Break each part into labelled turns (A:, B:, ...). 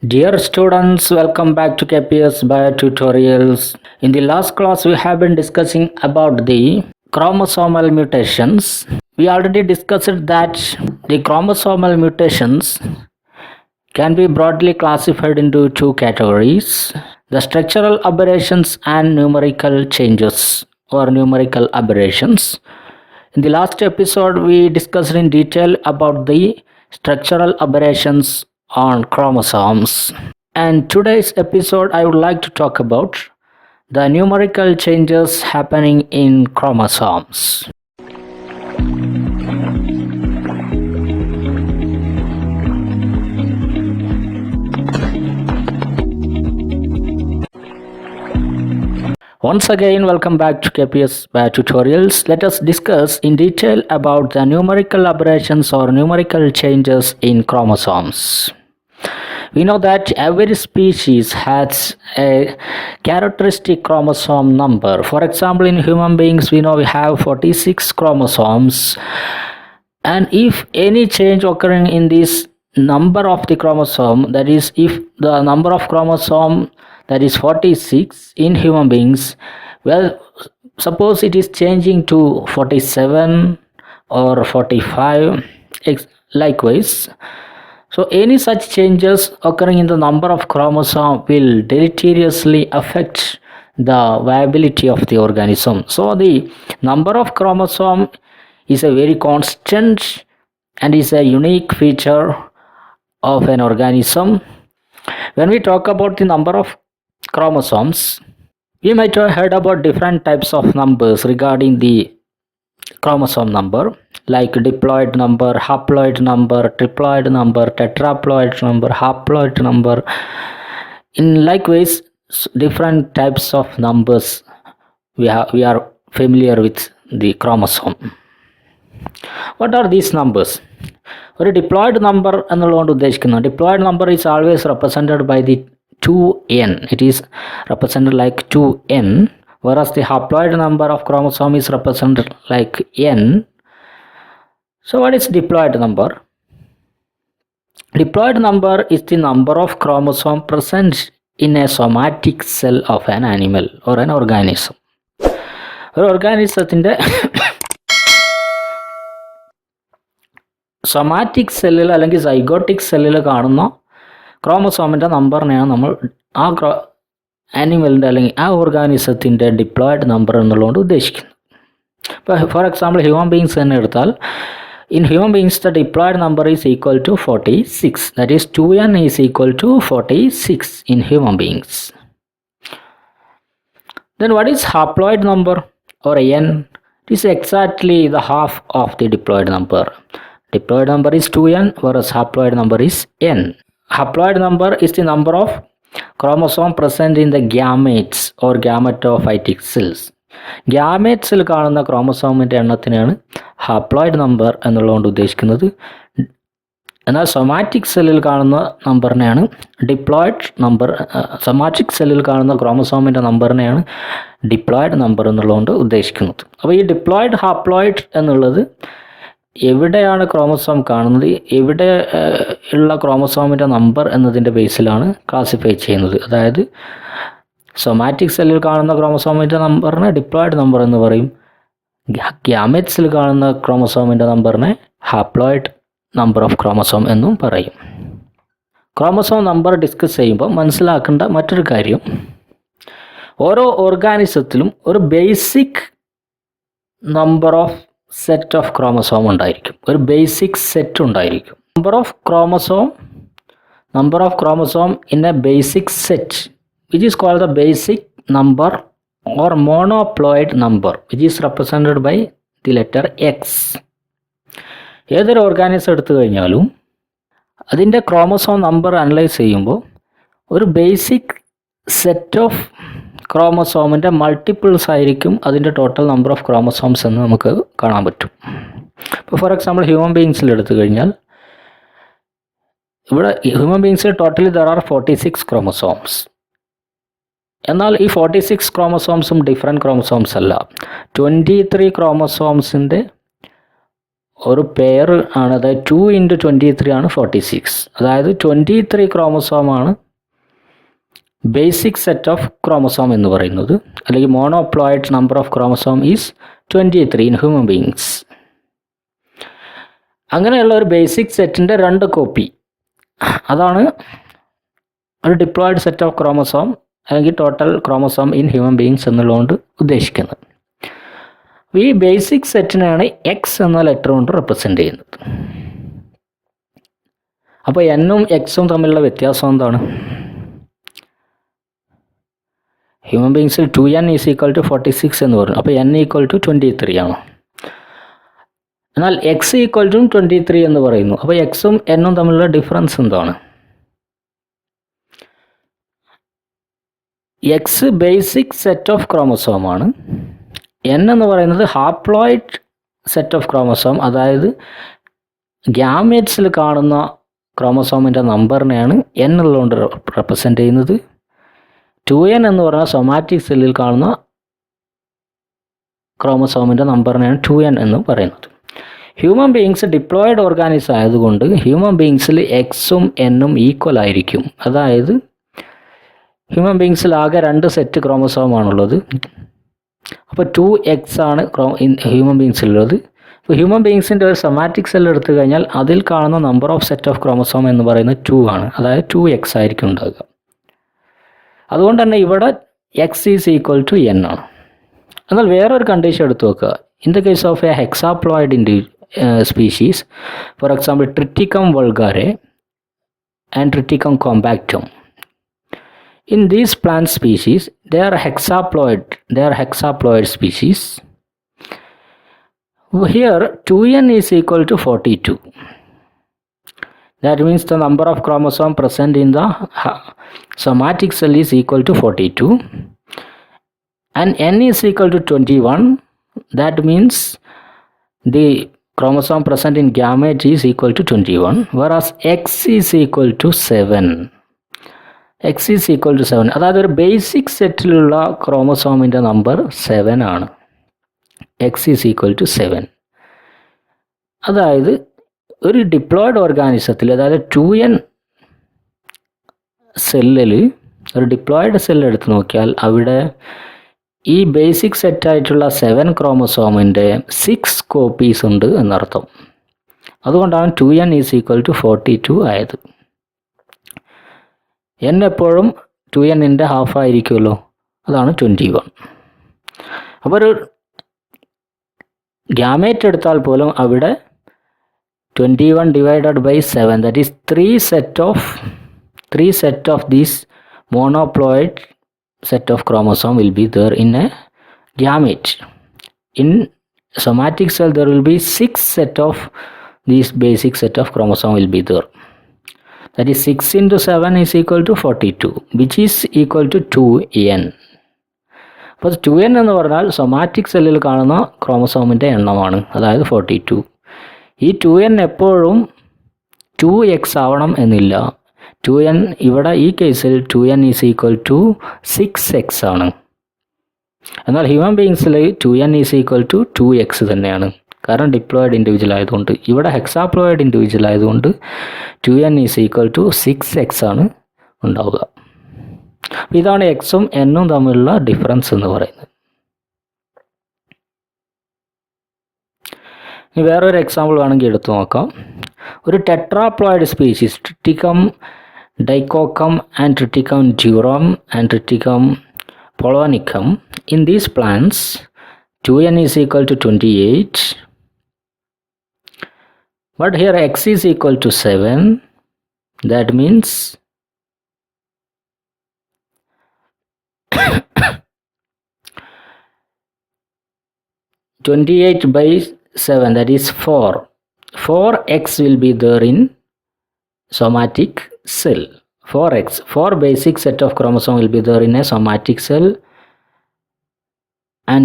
A: Dear students, welcome back to KPS Bio Tutorials. In the last class, we have been discussing about the chromosomal mutations. We already discussed that the chromosomal mutations can be broadly classified into two categories: the structural aberrations and numerical changes or numerical aberrations. In the last episode, we discussed in detail about the structural aberrations on chromosomes. And today's episode, I would like to talk about the numerical changes happening in chromosomes. Once again, welcome back to KPS Bio Tutorials. Let us discuss in detail about the numerical aberrations or numerical changes in chromosomes. We know that every species has a characteristic chromosome number. For example, in human beings, we know we have 46 chromosomes. And if any change occurring in this number of the chromosome, that is, if the number of chromosome that is 46 in human beings, well, suppose it is changing to 47 or 45, likewise. So any such changes occurring in the number of chromosome will deleteriously affect the viability of the organism. So the number of chromosome is a very constant and is a unique feature of an organism. When we talk about the number of chromosomes, we might have heard about different types of numbers regarding the chromosome number, like diploid number, haploid number, triploid number, tetraploid number, haploid number. In likewise, different types of numbers we are familiar with the chromosome. What are these numbers? ഒരു diploid number എന്നുള്ളതുകൊണ്ട് ഉദ്ദേശിക്കുന്നത്, diploid number is always represented by the 2n. It is represented like 2n, whereas the haploid number of chromosome is represented like n. So what is diploid number? Diploid number is the number of chromosome present in a somatic cell of an animal or an organism. ഒരു ഓർഗാനിസത്തിൻ്റെ somatic സെല്ലിൽ അല്ലെങ്കിൽ zygotic സെല്ലിൽ കാണുന്ന ക്രോമസോമിൻ്റെ നമ്പറിനെയാണ് നമ്മൾ ആ ആനിമലിൻ്റെ അല്ലെങ്കിൽ ആ ഓർഗാനിസത്തിൻ്റെ ഡിപ്ലോയിഡ് നമ്പർ എന്നുള്ളതുകൊണ്ട് ഉദ്ദേശിക്കുന്നത്. ഇപ്പോൾ ഫോർ എക്സാമ്പിൾ ഹ്യൂമൻ ബീങ്സ് തന്നെ എടുത്താൽ, in human beings the diploid number is equal to 46. That is 2n is equal to 46 in human beings. Then what is haploid number or n? It is exactly the half of the diploid number. Diploid number is 2n, whereas haploid number is n. Haploid number is the number of chromosome present in the gametes or gametophytic cells. ഗ്യാമേറ്റ്സിൽ കാണുന്ന ക്രോമസോമിൻ്റെ എണ്ണത്തിനാണ് haploid number എന്നുള്ളതുകൊണ്ട് ഉദ്ദേശിക്കുന്നത്. എന്നാൽ somatic സെല്ലിൽ കാണുന്ന നമ്പറിനെയാണ് diploid number, somatic സെല്ലിൽ കാണുന്ന ക്രോമസോമിൻ്റെ നമ്പറിനെയാണ് diploid number എന്നുള്ളതുകൊണ്ട് ഉദ്ദേശിക്കുന്നത്. അപ്പോൾ ഈ ഡിപ്ലോയിഡ് ഹാപ്ലോയിഡ് എന്നുള്ളത് എവിടെയാണ് ക്രോമസോം കാണുന്നത്, എവിടെ ഉള്ള ക്രോമസോമിൻ്റെ നമ്പർ എന്നതിൻ്റെ ബേസിലാണ് ക്ലാസിഫൈ ചെയ്യുന്നത്. അതായത് സൊമാറ്റിക് സെല്ലിൽ കാണുന്ന ക്രോമസോമിൻ്റെ നമ്പറിനെ ഡിപ്ലോയിഡ് നമ്പർ എന്ന് പറയും, ഗ്യാമെറ്റ്സിൽ കാണുന്ന ക്രോമസോമിൻ്റെ നമ്പറിനെ ഹാപ്ലോയിഡ് നമ്പർ ഓഫ് ക്രോമസോം എന്നും പറയും. ക്രോമസോം നമ്പർ ഡിസ്കസ് ചെയ്യുമ്പോൾ മനസ്സിലാക്കേണ്ട മറ്റൊരു കാര്യം, ഓരോ ഓർഗാനിസത്തിലും ഒരു basic number of set of chromosome ഉണ്ടായിരിക്കും, ഒരു ബേസിക് സെറ്റ് ഉണ്ടായിരിക്കും. Number of chromosome in A basic set which is called the basic number or monoploid number, which is represented by the letter X. ഏതൊരു organism എടുത്തു കഴിഞ്ഞാലും അതിൻ്റെ chromosome number analyse ചെയ്യുമ്പോൾ ഒരു basic set of ക്രോമസോമിൻ്റെ multiples ആയിരിക്കും അതിൻ്റെ total number of chromosomes എന്ന് നമുക്ക് കാണാൻ പറ്റും. ഇപ്പോൾ ഫോർ എക്സാമ്പിൾ ഹ്യൂമൻ ബീങ്സിൽ എടുത്തു കഴിഞ്ഞാൽ, ഇവിടെ ഹ്യൂമൻ ബീങ്സിൽ ടോട്ടലി ദർ ആർ 46 ക്രോമസോംസ്. എന്നാൽ ഈ 46 ക്രോമസോംസും ഡിഫറെൻറ്റ് ക്രോമസോംസ് അല്ല. 23 ക്രോമസോംസിൻ്റെ ഒരു പെയർ ആണ്, അതായത് 2 × 23 ആണ് 46. അതായത് 23 ക്രോമസോമാണ് ബേസിക് സെറ്റ് ഓഫ് ക്രോമസോം എന്ന് പറയുന്നത്, അല്ലെങ്കിൽ monoploid number of chromosome is 23 in human beings. അങ്ങനെയുള്ള ഒരു ബേസിക് സെറ്റിൻ്റെ 2 കോപ്പി, അതാണ് ഒരു ഡിപ്ലോയിഡ് സെറ്റ് ഓഫ് ക്രോമസോം അല്ലെങ്കിൽ total chromosome in human beings എന്നുള്ളതുകൊണ്ട് ഉദ്ദേശിക്കുന്നത്. ഈ ബേസിക് സെറ്റിനെയാണ് എക്സ് എന്ന ലെറ്റർ കൊണ്ട് റെപ്രസെൻ്റ് ചെയ്യുന്നത്. അപ്പോൾ എന്നും എക്സും തമ്മിലുള്ള വ്യത്യാസം എന്താണ്? ഹ്യൂമൻ ബീങ്സിൽ 2n = 46 എന്ന് പറഞ്ഞു. അപ്പോൾ n = 23 ആണ്. എന്നാൽ x = 23 എന്ന് പറയുന്നു. അപ്പോൾ എക്സും എന്നും തമ്മിലുള്ള ഡിഫറൻസ് എന്താണ്? എക്സ് ബേസിക് സെറ്റ് ഓഫ് ക്രോമസോമാണ്. എൻ എന്ന് പറയുന്നത് ഹാപ്ലോയിഡ് സെറ്റ് ഓഫ് ക്രോമസോം, അതായത് ഗ്യാമേറ്റ്സിൽ കാണുന്ന ക്രോമസോമിൻ്റെ നമ്പറിനെയാണ് n ഉള്ളതുകൊണ്ട് റെപ്രസെൻ്റ് ചെയ്യുന്നത്. 2n എന്ന് പറഞ്ഞാൽ സൊമാറ്റിക് സെല്ലിൽ കാണുന്ന ക്രോമസോമിൻ്റെ നമ്പറിനെയാണ് 2n എന്ന് പറയുന്നത്. ഹ്യൂമൻ ബീയിങ്സ് ഡിപ്ലോയിഡ് ഓർഗാനിസം ആയതുകൊണ്ട് ഹ്യൂമൻ ബീയിങ്സിൽ എക്സും എന്നും ഈക്വൽ ആയിരിക്കും. അതായത് ഹ്യൂമൻ ബീയിങ്സിൽ ആകെ 2 സെറ്റ് ക്രോമസോമാണുള്ളത്. അപ്പോൾ 2x ആണ് ഹ്യൂമൻ ബീയിങ്സിലുള്ളത്. അപ്പോൾ ഹ്യൂമൻ ബീയിങ്സിൻ്റെ ഒരു സൊമാറ്റിക് സെൽ എടുത്തു കഴിഞ്ഞാൽ അതിൽ കാണുന്ന number of set of chromosome എന്ന് പറയുന്നത് 2 ആണ്. അതായത് 2x ആയിരിക്കും ഉണ്ടാകുക. അതുകൊണ്ട് തന്നെ ഇവിടെ x = n ആണ്. എന്നാൽ വേറൊരു കണ്ടീഷൻ എടുത്തു നോക്കുക. In the case of a hexaploid species, for example Triticum vulgare and Triticum compactum, in these plant species they are hexaploid species. Here 2n = 42. That means the number of chromosome present in the somatic cell is equal to 42, and n is equal to 21. That means the chromosome present in gamete is equal to 21, whereas x is equal to 7. x is equal to 7. അതായത് ഒരു basic സെറ്റിലുള്ള ക്രോമസോമിൻ്റെ number 7 ആണ്. x is equal to 7. അതായത് ഒരു diploid ഓർഗാനിസത്തിൽ, അതായത് 2n സെല്ലിൽ ഒരു diploid cell എടുത്ത് നോക്കിയാൽ അവിടെ ഈ ബേസിക് സെറ്റായിട്ടുള്ള 7 ക്രോമസോമിൻ്റെ 6 കോപ്പീസ് ഉണ്ട് എന്നർത്ഥം. അതുകൊണ്ടാണ് 2n = 42 ആയത്. n എപ്പോഴും 2n ഹാഫ് ആയിരിക്കുമല്ലോ, അതാണ് 21. അപ്പോൾ ഒരു ഗ്യാമേറ്റ് എടുത്താൽ പോലും അവിടെ 21 / 7, that is 3 set of these monoploid set of chromosome will be there in a gamete. In somatic cell there will be 6 set of these basic set of chromosome will be there. That is 6 × 7 is equal to 42, which is equal to 2n. അപ്പോൾ 2n എന്ന് പറഞ്ഞാൽ somatic സെല്ലിൽ കാണുന്ന ക്രോമസോമിൻ്റെ എണ്ണമാണ്, അതായത് 42. ഈ 2n എപ്പോഴും 2x ആവണം എന്നില്ല. 2n ഇവിടെ ഈ കേസിൽ 2n = 6x ആണ്. എന്നാൽ ഹ്യൂമൻ ബീയിങ്സിൽ 2n = 2x തന്നെയാണ്. കാരണം ഡിപ്ലോയിഡ് ഇൻഡിവിജ്വൽ ആയതുകൊണ്ട്. ഇവിടെ ഹെക്സാപ്ലോയിഡ് ഇൻഡിവിജ്വൽ ആയതുകൊണ്ട് 2n = 6x ആണ് ഉണ്ടാവുക. ഇതാണ് എക്സും എന്നും തമ്മിലുള്ള ഡിഫറൻസ് എന്ന് പറയുന്നത്. ഇനി വേറൊരു എക്സാമ്പിൾ വേണമെങ്കിൽ എടുത്തു നോക്കാം. ഒരു tetraploid species Triticum dicoccum and Triticum durum and Triticum polonicum. In these plants 2n = 28. But here x is equal to 7. That means 28 / 7, that is 4. 4x will be there in somatic cell. 4x, 4 basic set of chromosome will be there in a somatic cell, and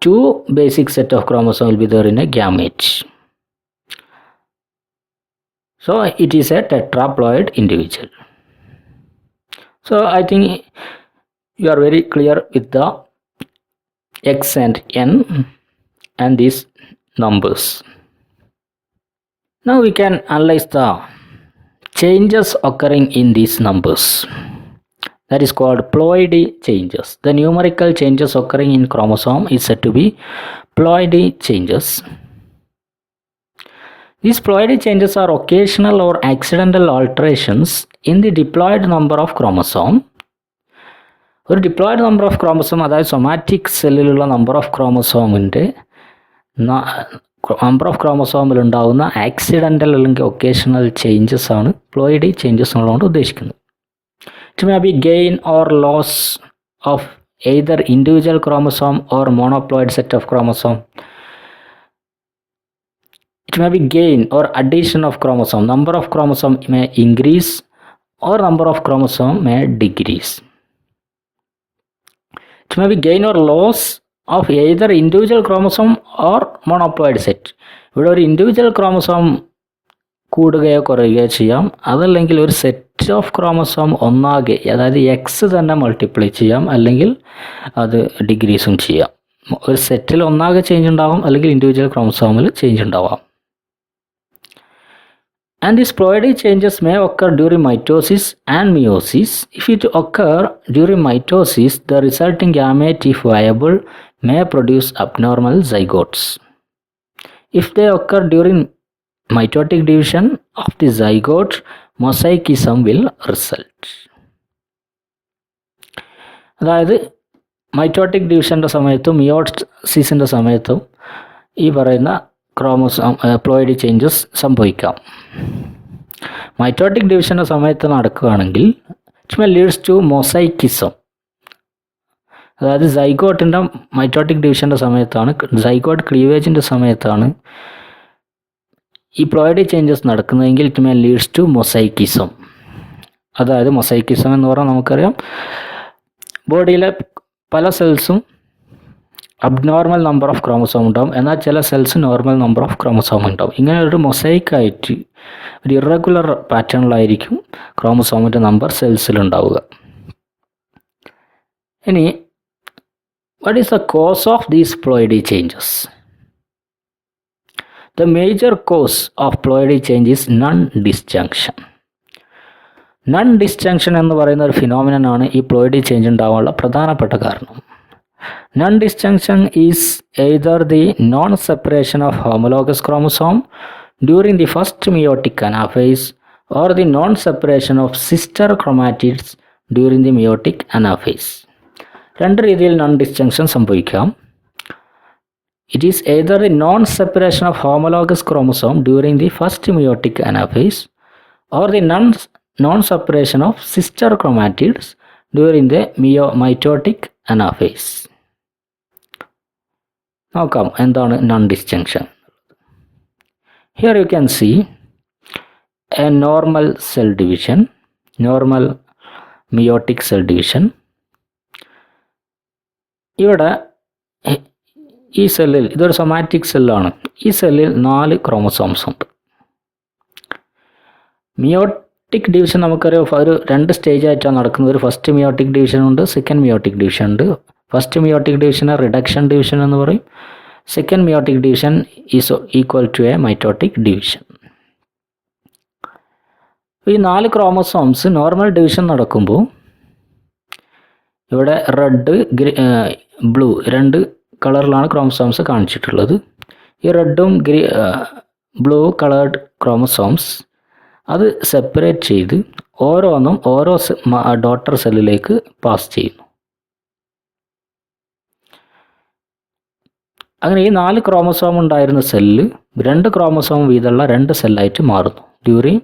A: 2 basic set of chromosome will be there in a gamete. So it is a tetraploid individual. So I think you are very clear with the x and n and these numbers. Now we can analyze the changes occurring in these numbers. That is called ploidy changes. The numerical changes occurring in chromosome is said to be ploidy changes. These ploidy changes are occasional or accidental alterations in the diploid number of chromosome. ഒരു diploid number of chromosome, അതായത് somatic സെല്ലിലുള്ള number of ക്രോമസോമിലുണ്ടാകുന്ന accidental അല്ലെങ്കിൽ occasional changes ആണ് ploidy changes എന്നുള്ളതുകൊണ്ട് ഉദ്ദേശിക്കുന്നത്. It may be gain or loss of either individual chromosome or monoploid set of chromosome. It may be gain or addition of chromosome. Number of chromosome may increase or number of chromosome may decrease. It may be gain or loss of either individual chromosome or monoploid set. ഇവിടെ ഒരു individual chromosome കൂടുകയോ കുറയുകയോ ചെയ്യാം, അതല്ലെങ്കിൽ ഒരു set of chromosome ഒന്നാകെ, അതായത് X തന്നെ മൾട്ടിപ്ലൈ ചെയ്യാം, അല്ലെങ്കിൽ അത് ഡിഗ്രീസും ചെയ്യാം. ഒരു സെറ്റിൽ ഒന്നാകെ ചേഞ്ച് ഉണ്ടാവാം, അല്ലെങ്കിൽ ഇൻഡിവിജ്വൽ ക്രോമസോമിൽ ചേഞ്ച് ഉണ്ടാവാം. And these ploidy changes may occur during mitosis and meiosis. If it occur during mitosis, the resulting gamete, if viable, may produce abnormal zygotes. If they occur during mitotic division of the zygote, mosaicism will result. അതായത് mitotic ഡിവിഷൻ്റെ സമയത്തും മിയോസിസിൻ്റെ സമയത്തും ഈ പറയുന്ന chromosome ploidy changes സംഭവിക്കാം. Mitotic ഡിവിഷൻ്റെ സമയത്ത് നടക്കുകയാണെങ്കിൽ it may leads to mosaicism. അതായത് സൈഗോട്ടിൻ്റെ മൈറ്റോട്ടിക് ഡിവിഷൻ്റെ സമയത്താണ്, സൈഗോട്ട് ക്ലീവേജിൻ്റെ സമയത്താണ് ഈ പ്ലോയിഡി ചേഞ്ചസ് നടക്കുന്നതെങ്കിൽ it may leads to mosaicism. അതായത് മൊസൈക്കിസം എന്ന് പറഞ്ഞാൽ നമുക്കറിയാം, ബോഡിയിലെ പല സെൽസും അബ്നോർമൽ നമ്പർ ഓഫ് ക്രോമസോം ഉണ്ടാവും, എന്നാൽ ചില cells normal number of chromosome ഉണ്ടാവും. ഇങ്ങനെ ഒരു മൊസൈക്കായിട്ട് ഒരു ഇറഗുലർ പാറ്റേണിലായിരിക്കും ക്രോമസോമിൻ്റെ നമ്പർ സെൽസിലുണ്ടാവുക. ഇനി what is the cause of these ploidy changes? The major cause of ploidy change is non-disjunction. Non-disjunction എന്ന് പറയുന്ന ഒരു ഫിനോമിനൻ ആണ് ഈ പ്ലോയിഡി ചേഞ്ച് ഉണ്ടാവാനുള്ള പ്രധാനപ്പെട്ട കാരണം. Non-disjunction is either the non-separation of homologous chromosome during the first meiotic anaphase or the non-separation of sister chromatids during the meiotic anaphase. രണ്ട് രീതിയിൽ non-disjunction സംഭവിക്കാം. It is either the non-separation of homologous chromosome during the first meiotic anaphase or the non-separation of sister chromatids during the mitotic anaphase. നോക്കാം എന്താണ് non disjunction. Here you can see a normal cell division, normal meiotic cell division. ഇവിടെ ഈ സെല്ലിൽ, ഇതൊരു somatic സെല്ലാണ്, ഈ സെല്ലിൽ 4 chromosomes ഉണ്ട്. Meiotic division നമുക്കറിയാം ഒരു 2 സ്റ്റേജായിട്ടാണ് നടക്കുന്നത്. ഒരു ഫസ്റ്റ് മിയോട്ടിക് ഡിവിഷൻ ഉണ്ട്, സെക്കൻഡ് മിയോട്ടിക് ഡിവിഷൻ ഉണ്ട്. ഫസ്റ്റ് മിയോട്ടിക് ഡിവിഷനെ റിഡക്ഷൻ ഡിവിഷൻ എന്ന് പറയും. Second meiotic division is equal to a mitotic division. ഈ 4 ക്രോമസോംസ് നോർമൽ ഡിവിഷൻ നടക്കുമ്പോൾ ഇവിടെ റെഡ്, ബ്ലൂ 2 കളറിലാണ് ക്രോമസോംസ് കാണിച്ചിട്ടുള്ളത്. ഈ റെഡും ബ്ലൂ കളേർഡ് ക്രോമസോംസ് അത് സെപ്പറേറ്റ് ചെയ്ത് ഓരോന്നും ഓരോ ഡോട്ടർ സെല്ലിലേക്ക് പാസ് ചെയ്യുന്നു. അങ്ങനെ ഈ 4 ക്രോമസോം ഉണ്ടായിരുന്ന സെല്ല് 2 ക്രോമസോം വീതമുള്ള 2 സെല്ലായിട്ട് മാറുന്നു ഡ്യൂറിങ്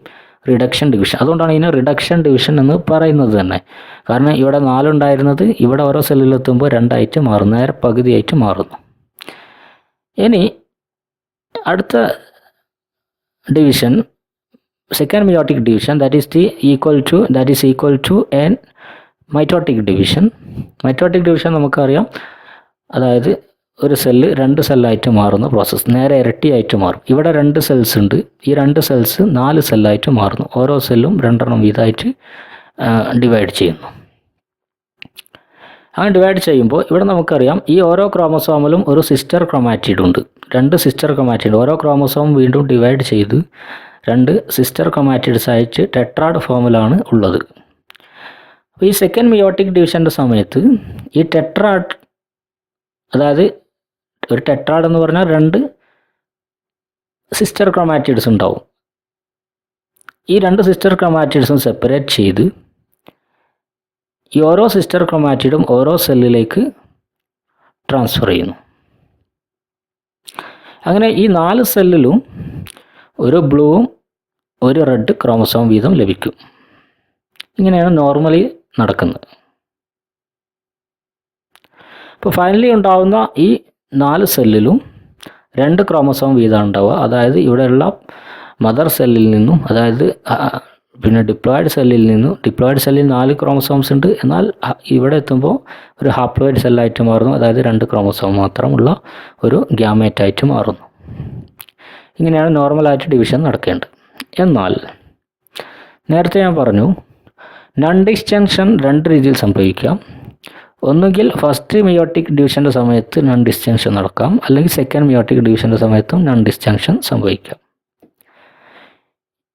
A: റിഡക്ഷൻ ഡിവിഷൻ. അതുകൊണ്ടാണ് ഇതിന് റിഡക്ഷൻ ഡിവിഷൻ എന്ന് പറയുന്നത് തന്നെ. കാരണം ഇവിടെ 4 ഉണ്ടായിരുന്നത് ഇവിടെ ഓരോ സെല്ലിലെത്തുമ്പോൾ 2 ആയിട്ട് മാറുന്നു, നേരെ പകുതിയായിട്ട് മാറുന്നു. ഇനി അടുത്ത division, second meiotic division, that is equal to a mitotic division. Mitotic division നമുക്കറിയാം, അതായത് ഒരു സെല്ല് 2 സെല്ലായിട്ട് മാറുന്ന പ്രോസസ്സ്, നേരെ ഇരട്ടിയായിട്ട് മാറും. ഇവിടെ 2 സെൽസ് ഉണ്ട്, ഈ 2 സെൽസ് 4 സെല്ലായിട്ട് മാറുന്നു. ഓരോ സെല്ലും 2 വീതമായിട്ട് ഡിവൈഡ് ചെയ്യുന്നു. അങ്ങനെ ഡിവൈഡ് ചെയ്യുമ്പോൾ ഇവിടെ നമുക്കറിയാം ഈ ഓരോ ക്രോമസോമിലും ഒരു സിസ്റ്റർ ക്രൊമാറ്റിഡ് ഉണ്ട്. 2 സിസ്റ്റർ ക്രൊമാറ്റിഡ്. ഓരോ ക്രോമസോം വീണ്ടും ഡിവൈഡ് ചെയ്ത് 2 സിസ്റ്റർ ക്രൊമാറ്റിഡ്സ് ആയിട്ട് ടെട്രാഡ് ഫോമിലാണ് ഉള്ളത്. അപ്പോൾ ഈ സെക്കൻഡ് മിയോട്ടിക് ഡിവിഷൻ്റെ സമയത്ത് ഈ ടെട്രാഡ്, അതായത് ഒരു ടെട്രാഡ് എന്ന് പറഞ്ഞാൽ 2 സിസ്റ്റർ ക്രൊമാറ്റിഡ്സ് ഉണ്ടാവും. ഈ 2 സിസ്റ്റർ ക്രൊമാറ്റിഡ്സും സെപ്പറേറ്റ് ചെയ്ത് ഈ ഓരോ സിസ്റ്റർ ക്രൊമാറ്റിഡും ഓരോ സെല്ലിലേക്ക് ട്രാൻസ്ഫർ ചെയ്യുന്നു. അങ്ങനെ ഈ 4 സെല്ലിലും ഒരു ബ്ലൂവും ഒരു റെഡ് ക്രോമസോം വീതം ലഭിക്കും. ഇങ്ങനെയാണ് നോർമലി നടക്കുന്നത്. ഇപ്പോൾ ഫൈനലി ഉണ്ടാവുന്ന ഈ 4 സെല്ലിലും 2 ക്രോമസോം വീതം ഉണ്ടാവുക. അതായത് ഇവിടെയുള്ള മദർ സെല്ലിൽ നിന്നും, അതായത് പിന്നെ ഡിപ്ലോയിഡ് സെല്ലിൽ 4 ക്രോമസോംസ് ഉണ്ട്. എന്നാൽ ഇവിടെ എത്തുമ്പോൾ ഒരു ഹാപ്ലോയിഡ് സെല്ലായിട്ട് മാറുന്നു. അതായത് 2 ക്രോമസോം മാത്രമുള്ള ഒരു ഗ്യാമേറ്റായിട്ട് മാറുന്നു. ഇങ്ങനെയാണ് നോർമലായിട്ട് ഡിവിഷൻ നടക്കേണ്ടത്. എന്നാൽ നേരത്തെ ഞാൻ പറഞ്ഞു നൺ ഡിസ്ജങ്ഷൻ 2 രീതിയിൽ സംഭവിക്കാം. ഒന്നുകിൽ ഫസ്റ്റ് മിയോട്ടിക് ഡിവിഷൻ്റെ സമയത്ത് നൺ ഡിസ്ജങ്ഷൻ നടക്കാം, അല്ലെങ്കിൽ സെക്കൻഡ് മിയോട്ടിക് ഡിവിഷൻ്റെ സമയത്തും നൺ ഡിസ്ജങ്ഷൻ സംഭവിക്കാം.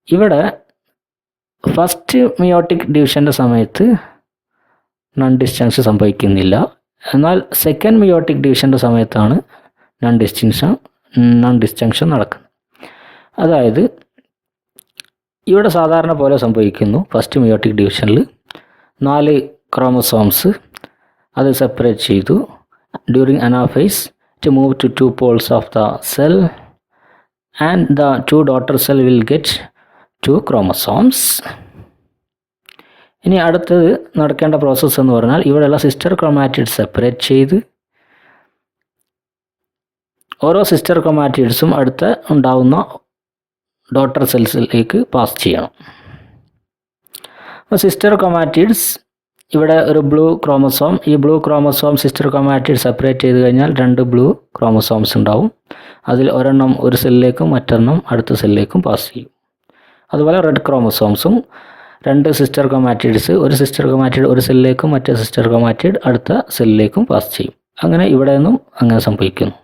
A: ഇവിടെ ഫസ്റ്റ് മിയോട്ടിക് ഡിവിഷൻ്റെ സമയത്ത് നൺ ഡിസ്ജങ്ഷൻ സംഭവിക്കുന്നില്ല. എന്നാൽ സെക്കൻഡ് മിയോട്ടിക് ഡിവിഷൻ്റെ സമയത്താണ് നൺ ഡിസ്ജങ്ഷൻ നടക്കുന്നത്. അതായത് ഇവിടെ സാധാരണ പോലെ സംഭവിക്കുന്നു. ഫസ്റ്റ് മിയോട്ടിക് ഡിവിഷനിൽ 4 ക്രോമസോംസ് അത് സെപ്പറേറ്റ് ചെയ്തു. During anaphase to move to 2 poles of the cell and the 2 daughter cell will get 2 chromosomes. ഇനി അടുത്തത് നടക്കേണ്ട പ്രോസസ്സ് എന്ന് പറഞ്ഞാൽ ഇവിടെയുള്ള സിസ്റ്റർ ക്രോമാറ്റിഡ് സെപ്പറേറ്റ് ചെയ്ത് ഓരോ സിസ്റ്റർ ക്രോമാറ്റിഡ്സും അടുത്ത ഉണ്ടാവുന്ന ഡോട്ടർ സെൽസിലേക്ക് പാസ് ചെയ്യണം. അപ്പോൾ സിസ്റ്റർ ക്രോമാറ്റിഡ്സ് ഇവിടെ ഒരു ബ്ലൂ ക്രോമസോം, ഈ blue chromosome sister chromatid separate ചെയ്ത് കഴിഞ്ഞാൽ 2 ബ്ലൂ ക്രോമസോംസ് ഉണ്ടാവും. അതിൽ ഒരെണ്ണം ഒരു സെല്ലിലേക്കും മറ്റൊരെണ്ണം അടുത്ത സെല്ലിലേക്കും പാസ് ചെയ്യും. അതുപോലെ റെഡ് ക്രോമസോംസും 2 സിസ്റ്റർ ക്രോമാറ്റിഡ്സ്, ഒരു സിസ്റ്റർ ക്രോമാറ്റിഡ് ഒരു സെല്ലിലേക്കും മറ്റേ സിസ്റ്റർ ക്രോമാറ്റിഡ് അടുത്ത സെല്ലിലേക്കും പാസ് ചെയ്യും. അങ്ങനെ ഇവിടെ നിന്നും അങ്ങനെ സംഭവിക്കുന്നു.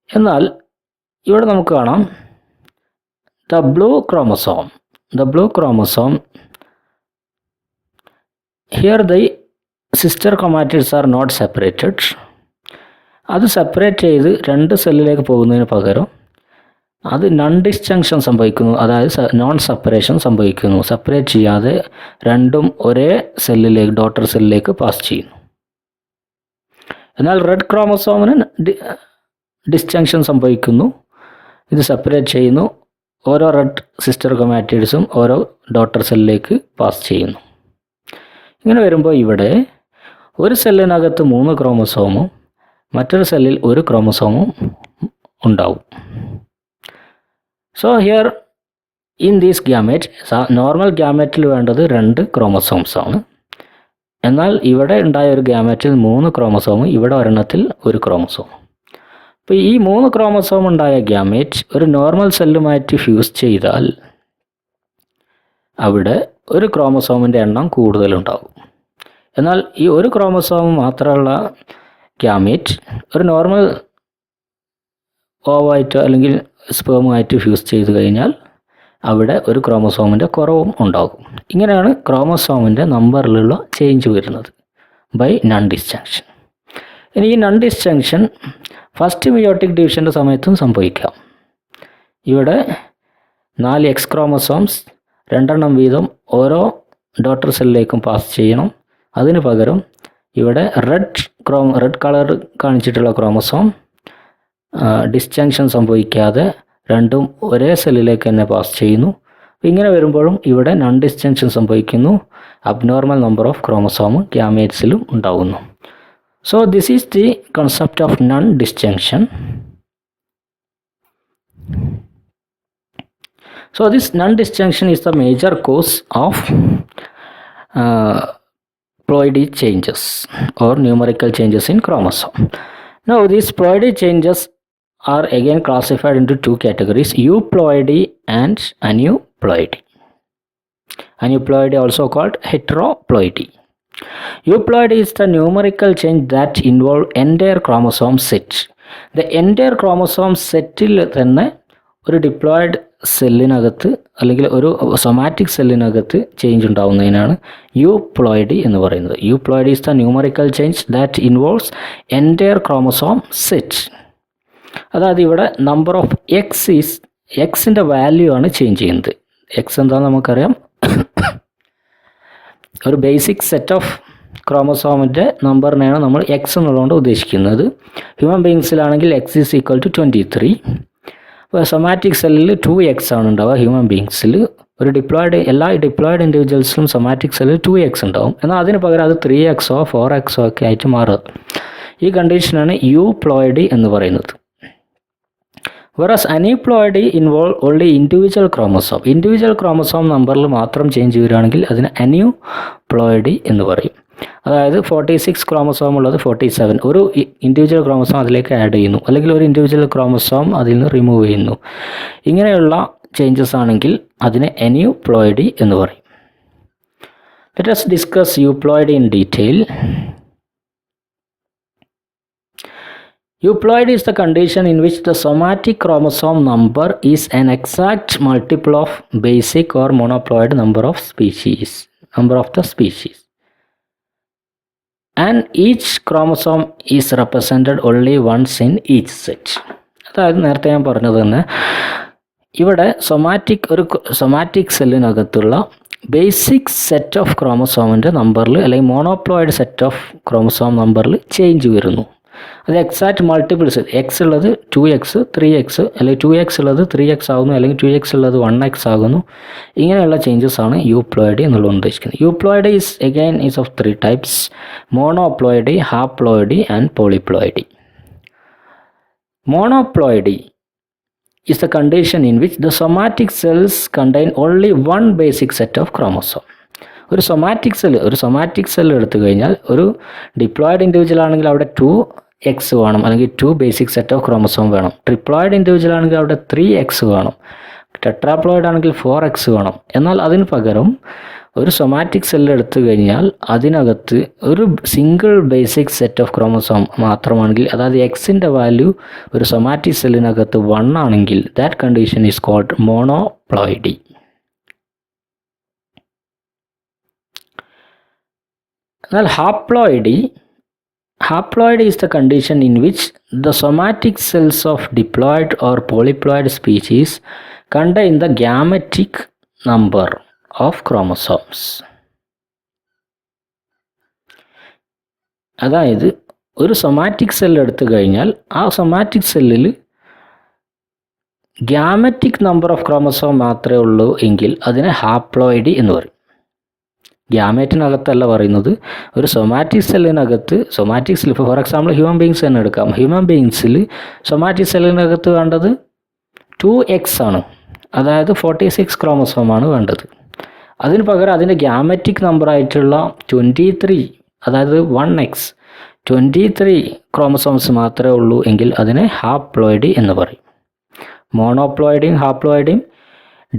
A: എന്നാൽ ഇവിടെ നമുക്ക് കാണാം the blue chromosome, here the sister chromatids are not separated. അത് സെപ്പറേറ്റ് ചെയ്ത് 2 സെല്ലിലേക്ക് പോകുന്നതിന് പകരം അത് നൺ ഡിസ്ജങ്ഷൻ സംഭവിക്കുന്നു. അതായത് നോൺ സെപ്പറേഷൻ സംഭവിക്കുന്നു. സെപ്പറേറ്റ് ചെയ്യാതെ 2ഉം ഒരേ സെല്ലിലേക്ക്, ഡോട്ടർ സെല്ലിലേക്ക് പാസ് ചെയ്യുന്നു. എന്നാൽ റെഡ് ക്രോമസോമിന് ഡിസ്ജങ്ഷൻ സംഭവിക്കുന്നു. ഇത് സെപ്പറേറ്റ് ചെയ്യുന്നു. ഓരോ റെഡ് സിസ്റ്റർ ക്രോമാറ്റിഡ്സും ഓരോ ഡോട്ടർ സെല്ലിലേക്ക് പാസ് ചെയ്യുന്നു. ഇങ്ങനെ വരുമ്പോൾ ഇവിടെ ഒരു സെല്ലിനകത്ത് 3 ക്രോമസോമും മറ്റൊരു സെല്ലിൽ 1 ക്രോമസോമും ഉണ്ടാവും. So here in these gamete, normal ഗ്യാമേറ്റിൽ വേണ്ടത് 2 ക്രോമസോംസ് ആണ്. എന്നാൽ ഇവിടെ ഉണ്ടായ ഒരു ഗ്യാമേറ്റിൽ 3 ക്രോമസോമും ഇവിടെ ഒരെണ്ണത്തിൽ 1 ക്രോമസോം. അപ്പോൾ ഈ 3 ക്രോമസോം ഉണ്ടായ ഗ്യാമേറ്റ് ഒരു നോർമൽ സെല്ലുമായിട്ട് ഫ്യൂസ് ചെയ്താൽ അവിടെ 1 ക്രോമസോമിൻ്റെ എണ്ണം കൂടുതലുണ്ടാകും. എന്നാൽ ഈ 1 ക്രോമസോം മാത്രമുള്ള ഗ്യാമേറ്റ് ഒരു നോർമൽ ഓവായിട്ടോ അല്ലെങ്കിൽ സ്പേമുമായിട്ട് ഫ്യൂസ് ചെയ്ത് കഴിഞ്ഞാൽ അവിടെ 1 ക്രോമസോമിൻ്റെ കുറവും ഉണ്ടാകും. ഇങ്ങനെയാണ് ക്രോമസോമിൻ്റെ നമ്പറിലുള്ള ചേഞ്ച് വരുന്നത് ബൈ നൺ ഡിസ്ജങ്ഷൻ. ഇനി ഈ നൺ ഡിസ്ജങ്ഷൻ ഫസ്റ്റ് മിയോട്ടിക് ഡിവിഷൻ്റെ സമയത്തും സംഭവിക്കാം. ഇവിടെ 4 എക്സ് ക്രോമസോംസ് 2 വീതം ഓരോ ഡോട്ടർ സെല്ലിലേക്കും പാസ് ചെയ്യണം. അതിന് പകരം ഇവിടെ റെഡ് കളർ കാണിച്ചിട്ടുള്ള ക്രോമസോം ഡിസ്ജങ്ഷൻ സംഭവിക്കാതെ 2ഉം ഒരേ സെല്ലിലേക്ക് തന്നെ പാസ് ചെയ്യുന്നു. ഇങ്ങനെ വരുമ്പോഴും ഇവിടെ നൺ ഡിസ്ജങ്ഷൻ സംഭവിക്കുന്നു. അബ്നോർമൽ നമ്പർ ഓഫ് ക്രോമസോം ഗ്യാമേറ്റ്സിലും ഉണ്ടാകുന്നു. So this is the concept of non-disjunction. So this non-disjunction is the major cause of ploidy changes or numerical changes in chromosome. Now these ploidy changes are again classified into 2 categories: euploidy and aneuploidy. Aneuploidy also called heteroploidy. Euploidy is the numerical change that involve entire chromosome set. The entire chromosome സെറ്റിൽ തന്നെ ഒരു diploid സെല്ലിനകത്ത് അല്ലെങ്കിൽ ഒരു somatic സെല്ലിനകത്ത് change ഉണ്ടാവുന്നതിനാണ് euploidy എന്ന് പറയുന്നത്. Euploidy is the numerical change that involves entire chromosome set. അതായത് ഇവിടെ നമ്പർ ഓഫ് എക്സിൻ്റെ വാല്യൂ ആണ് ചേഞ്ച് ചെയ്യുന്നത്. എക്സ് എന്താണെന്ന് നമുക്കറിയാം, ഒരു ബേസിക് സെറ്റ് ഓഫ് ക്രോമസോമിൻ്റെ നമ്പറിനെയാണ് നമ്മൾ എക്സ് എന്നുള്ളതുകൊണ്ട് ഉദ്ദേശിക്കുന്നത്. ഹ്യൂമൻ ബീങ്സിലാണെങ്കിൽ എക്സ് ഈസ് ഈക്വൽ ടു 23. അപ്പോൾ സൊമാറ്റിക് സെല്ലിൽ 2x ആണ് ഉണ്ടാവുക. ഹ്യൂമൻ ബീങ്സിൽ എല്ലാ ഡിപ്ലോയിഡ് ഇൻഡിവിജ്വൽസിലും സൊമാറ്റിക് സെല്ലിൽ 2x ഉണ്ടാവും. എന്നാൽ അതിന് പകരം അത് 3x 4x ഒക്കെ ആയിട്ട് മാറുക. ഈ കണ്ടീഷനാണ് യൂപ്ലോയിഡി എന്ന് പറയുന്നത്. Versus aneuploidy involve only individual chromosome നമ്പറിൽ മാത്രം ചേഞ്ച് വരികയാണെങ്കിൽ അതിന് അന്യൂപ്ലോയിഡി എന്ന് പറയും. അതായത് 46 ക്രോമസോം ഉള്ളത് 47, ഒരു ഇൻഡിവിജ്വൽ ക്രോമസോം അതിലേക്ക് ആഡ് ചെയ്യുന്നു, അല്ലെങ്കിൽ ഒരു ഇൻഡിവിജ്വൽ ക്രോമസോം അതിൽ നിന്ന് റിമൂവ് ചെയ്യുന്നു. ഇങ്ങനെയുള്ള ചേഞ്ചസ് ആണെങ്കിൽ അതിനെ അന്യൂപ്ലോയിഡി എന്ന് പറയും. Let us discuss euploidy in detail. Euploidy is the condition in which the somatic chromosome number is an exact multiple of basic or monoploid number of the species. And each chromosome is represented only once in each set. അതായത് നേരത്തെ ഞാൻ പറഞ്ഞത് തന്നെ, ഇവിടെ somatic സെല്ലിനകത്തുള്ള basic set of ക്രോമസോമിൻ്റെ നമ്പറിൽ അല്ലെങ്കിൽ monoploid set of chromosome നമ്പറിൽ change വരുന്നു. അത് എക്സാക്റ്റ് മൾട്ടിപ്പിൾസ്, എക്സ് ഉള്ളത് 2x 3x, അല്ലെങ്കിൽ 2x ഉള്ളത് 3x ആകുന്നു, അല്ലെങ്കിൽ 2x ഉള്ളത് 1x ആകുന്നു. ഇങ്ങനെയുള്ള ചേഞ്ചസ് ആണ് യൂപ്ലോയിഡി എന്നുള്ളത് ഉദ്ദേശിക്കുന്നത്. Euploidy is of 3 types: monoploidy, haploidy and polyploidy. Monoploidy is the condition in which the somatic cells contain only one basic set of chromosome. ഒരു സൊമാറ്റിക് സെൽ എടുത്തു കഴിഞ്ഞാൽ ഒരു ഡിപ്ലോയിഡ് ഇൻഡിവിജ്വൽ ആണെങ്കിൽ അവിടെ 2x വേണം, അല്ലെങ്കിൽ 2 ബേസിക് സെറ്റ് ഓഫ് ക്രോമസോം വേണം. Triploid individual ആണെങ്കിൽ അവിടെ 3x വേണം. ടെട്രാപ്ലോയിഡ് ആണെങ്കിൽ 4x വേണം. എന്നാൽ അതിന് പകരം ഒരു സൊമാറ്റിക് സെൽ എടുത്തു കഴിഞ്ഞാൽ അതിനകത്ത് ഒരു single basic set of chromosome മാത്രമാണെങ്കിൽ, അതായത് എക്സിൻ്റെ വാല്യൂ ഒരു സൊമാറ്റിക് സെല്ലിനകത്ത് 1 ആണെങ്കിൽ ദാറ്റ് കണ്ടീഷൻ ഈസ് കോൾഡ് മോണോപ്ലോയിഡി. എന്നാൽ ഹാപ്ലോയിഡി is the condition in which the somatic cells of diploid or polyploid species contain the gametic number of chromosomes. അതായത് ഒരു സൊമാറ്റിക് സെൽ എടുത്തു കഴിഞ്ഞാൽ ആ സൊമാറ്റിക് സെല്ലിൽ ഗ്യാമറ്റിക് നമ്പർ ഓഫ് ക്രോമസോം മാത്രമേ ഉള്ളൂ എങ്കിൽ അതിനെ ഹാപ്ലോയിഡി എന്ന് പറയും. ഗ്യാമേറ്റിനകത്തല്ല പറയുന്നത്, ഒരു സൊമാറ്റിക് സെല്ലിനകത്ത് ഫോർ എക്സാമ്പിൾ ഹ്യൂമൻ ബീങ്സ് തന്നെ എടുക്കാം. ഹ്യൂമൻ ബീങ്സിൽ സൊമാറ്റിക് സെല്ലിനകത്ത് വേണ്ടത് 2x ആണ്, അതായത് 46 ക്രോമസോമാണ് വേണ്ടത്. അതിന് പകരം അതിൻ്റെ ഗ്യാമറ്റിക് നമ്പറായിട്ടുള്ള 23, അതായത് 1x 23 ക്രോമസോംസ് മാത്രമേ ഉള്ളൂ എങ്കിൽ അതിനെ ഹാപ്ലോയിഡി എന്ന് പറയും. മോണോപ്ലോയിഡിയും ഹാപ്ലോയിഡിയും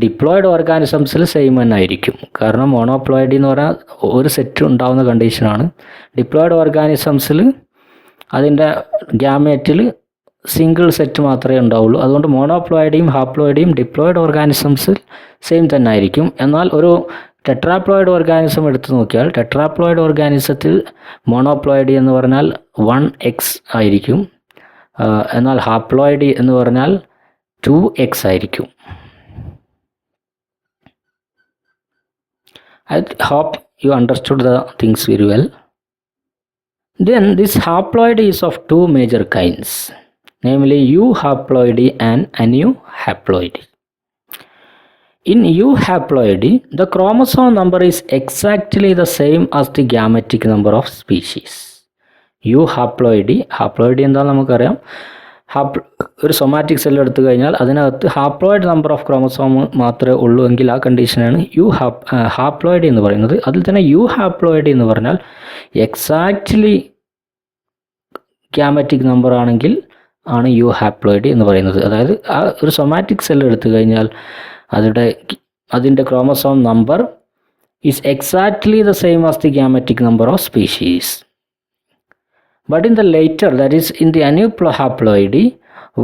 A: ഡിപ്ലോയിഡ് ഓർഗാനിസംസിൽ സെയിം തന്നെ ആയിരിക്കും. കാരണം മോണോപ്ലോയിഡി എന്ന് പറഞ്ഞാൽ ഒരു സെറ്റ് ഉണ്ടാവുന്ന കണ്ടീഷനാണ്. ഡിപ്ലോയിഡ് ഓർഗാനിസംസിൽ അതിൻ്റെ ഗ്യാമേറ്റിൽ സിംഗിൾ സെറ്റ് മാത്രമേ ഉണ്ടാവുള്ളൂ. അതുകൊണ്ട് മോണോപ്ലോയിഡിയും ഹാപ്ലോയിഡിയും ഡിപ്ലോയിഡ് ഓർഗാനിസംസിൽ സെയിം തന്നെ ആയിരിക്കും. എന്നാൽ ഒരു ടെട്രാപ്ലോയിഡ് ഓർഗാനിസം എടുത്തു നോക്കിയാൽ ടെട്രാപ്ലോയിഡ് ഓർഗാനിസത്തിൽ മോണോപ്ലോയിഡി എന്ന് പറഞ്ഞാൽ 1x ആയിരിക്കും, എന്നാൽ ഹാപ്ലോയിഡി എന്ന് പറഞ്ഞാൽ 2x ആയിരിക്കും. I hope you understood the things very well. Then this haploidy is of 2 major kinds, namely euhaploidy and aneuploidy. In euhaploidy, the chromosome number is exactly the same as the gametic number of species. euhaploidy എന്താണെന്ന് നമുക്കറിയാം. ഒരു somatic cell എടുത്തു കഴിഞ്ഞാൽ അതിനകത്ത് haploid number of chromosome മാത്രമേ ഉള്ളൂ എങ്കിൽ ആ കണ്ടീഷനാണ് ഹാപ്ലോയിഡി എന്ന് പറയുന്നത്. അതിൽ തന്നെ ഹാപ്ലോയിഡി എന്ന് പറഞ്ഞാൽ എക്സാക്ട്ലി ഗ്യാമറ്റിക് നമ്പർ ആണെങ്കിൽ ആണ് ഹാപ്ലോയിഡി എന്ന് പറയുന്നത്. അതായത് ആ ഒരു സൊമാറ്റിക് സെൽ എടുത്തു കഴിഞ്ഞാൽ അതിൻ്റെ chromosome number is exactly the same as the gametic number of species. But in the later, that is in the aneuploidy,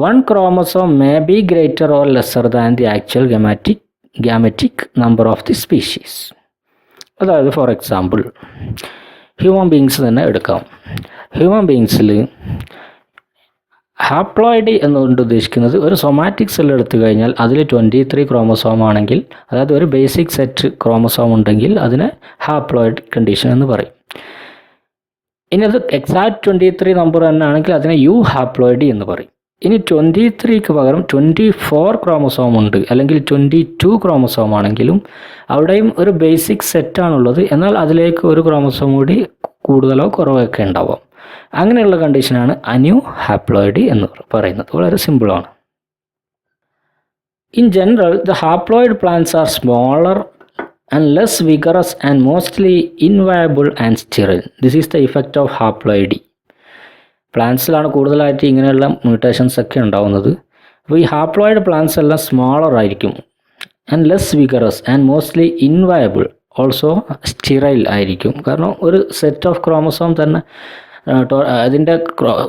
A: one chromosome may be greater or lesser than the actual gametic number of the species. അതായത് four example human beings തന്നെ എടുക്കാം. Human ബീങ്സിൽ haploid എന്നുകൊണ്ട് ഉദ്ദേശിക്കുന്നത് ഒരു somatic cell എടുത്തു കഴിഞ്ഞാൽ അതിൽ 23 chromosome ആണെങ്കിൽ, അതായത് ഒരു ബേസിക് സെറ്റ് ക്രോമസോം ഉണ്ടെങ്കിൽ അതിനെ ഹാപ്ലോയിഡ് കണ്ടീഷൻ എന്ന് പറയും. ഇനി അത് എക്സാക്ട് 23 നമ്പർ തന്നെ ആണെങ്കിൽ അതിനെ യു ഹാപ്ലോയിഡ് എന്ന് പറയും. ഇനി 23ക്ക് പകരം 24 ക്രോമസോം ഉണ്ട് അല്ലെങ്കിൽ 22 ക്രോമസോം ആണെങ്കിലും അവിടെയും ഒരു ബേസിക് സെറ്റാണുള്ളത്, എന്നാൽ അതിലേക്ക് ഒരു ക്രോമസോം കൂടി കൂടുതലോ കുറവൊക്കെ ഉണ്ടാവാം. അങ്ങനെയുള്ള കണ്ടീഷനാണ് അന്യൂ ഹാപ്ലോയിഡ് എന്ന് പറയുന്നത്. വളരെ സിമ്പിളാണ്. In general the haploid plants R smaller and less vigorous and mostly inviable and sterile. This is the effect of haploidy. പ്ലാന്റ്സിലാണ് കൂടുതലായിട്ട് ഇങ്ങനെയുള്ള മ്യൂട്ടേഷൻസ് ഒക്കെ ഉണ്ടാവുന്നത്. അപ്പോൾ ഈ ഹാപ്ലോയിഡ് പ്ലാന്റ്സ് എല്ലാം സ്മോളർ ആയിരിക്കും, and less vigorous and mostly inviable, also sterile ആയിരിക്കും. കാരണം ഒരു സെറ്റ് ഓഫ് ക്രോമസോം തന്നെ അതിൻ്റെ